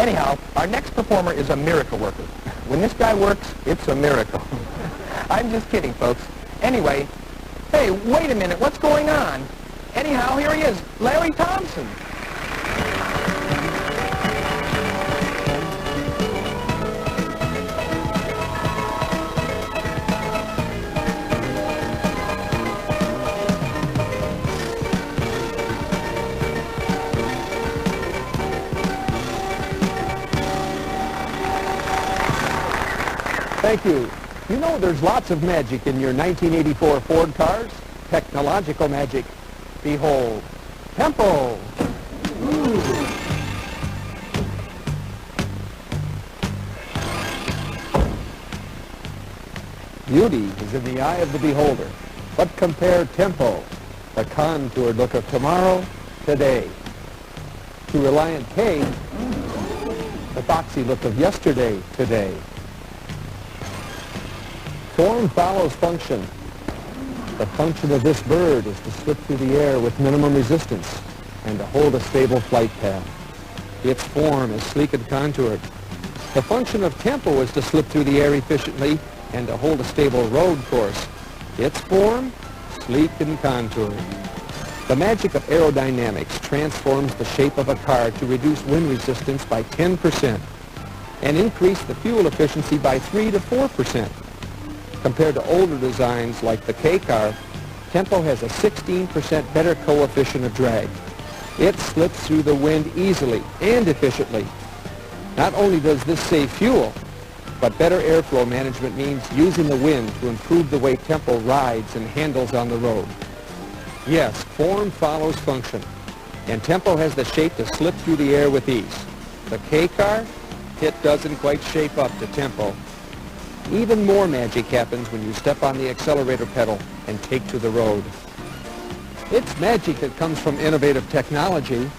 Anyhow, our next performer is a miracle worker. When this guy works, it's a miracle. I'm just kidding, folks. Anyway, hey, wait a minute, what's going on? Anyhow, here he is, Larry Thompson. Thank you. You know there's lots of magic in your 1984 Ford cars. Technological magic. Behold, tempo. Beauty is in the eye of the beholder. But compare tempo, the contoured look of tomorrow, today, to Reliant K, the boxy look of yesterday, today. Form follows function. The function of this bird is to slip through the air with minimum resistance and to hold a stable flight path. Its form is sleek and contoured. The function of tempo is to slip through the air efficiently and to hold a stable road course. Its form, sleek and contoured. The magic of aerodynamics transforms the shape of a car to reduce wind resistance by 10% and increase the fuel efficiency by 3 to 4%. Compared to older designs like the K car, Tempo has a 16% better coefficient of drag. It slips through the wind easily and efficiently. Not only does this save fuel, but better airflow management means using the wind to improve the way Tempo rides and handles on the road. Yes, form follows function, and Tempo has the shape to slip through the air with ease. The K car, it doesn't quite shape up to Tempo. Even more magic happens when you step on the accelerator pedal and take to the road. It's magic that comes from innovative technology.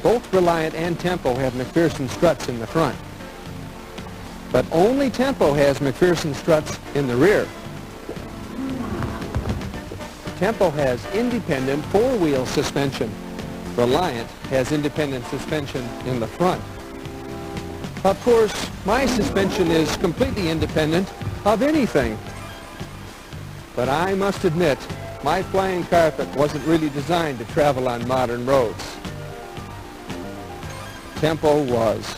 Both Reliant and Tempo have McPherson struts in the front. But only Tempo has McPherson struts in the rear. Tempo has independent four-wheel suspension. Reliant has independent suspension in the front. Of course, my suspension is completely independent of anything. But I must admit, my flying carpet wasn't really designed to travel on modern roads. Tempo was.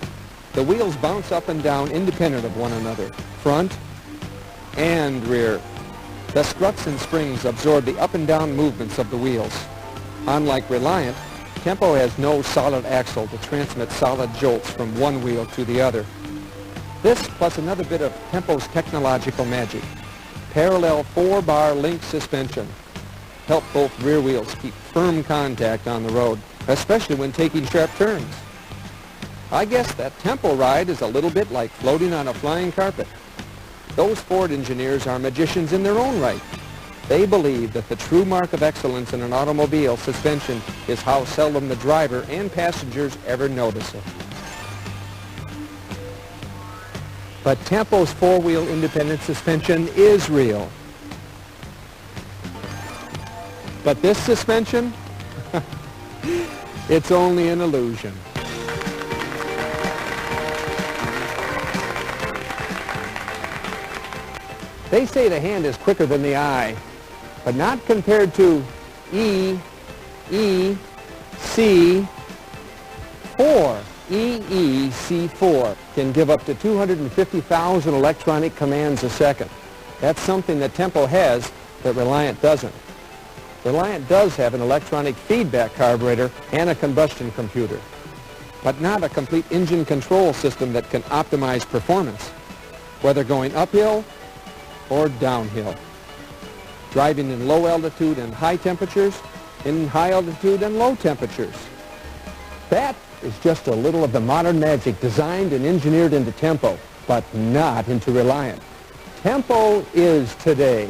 The wheels bounce up and down independent of one another, front and rear. The struts and springs absorb the up and down movements of the wheels. Unlike Reliant, Tempo has no solid axle to transmit solid jolts from one wheel to the other. This, plus another bit of Tempo's technological magic, parallel 4-bar link suspension, help both rear wheels keep firm contact on the road, especially when taking sharp turns. I guess that Tempo ride is a little bit like floating on a flying carpet. Those Ford engineers are magicians in their own right. They believe that the true mark of excellence in an automobile suspension is how seldom the driver and passengers ever notice it. But Tempo's four-wheel independent suspension is real. But this suspension, it's only an illusion. They say the hand is quicker than the eye, but not compared to EEC4. EEC4 can give up to 250,000 electronic commands a second. That's something that Tempo has that Reliant doesn't. Reliant does have an electronic feedback carburetor and a combustion computer, but not a complete engine control system that can optimize performance, whether going uphill or downhill. Driving in low altitude and high temperatures, in high altitude and low temperatures. That is just a little of the modern magic designed and engineered into Tempo, but not into Reliant. Tempo is today.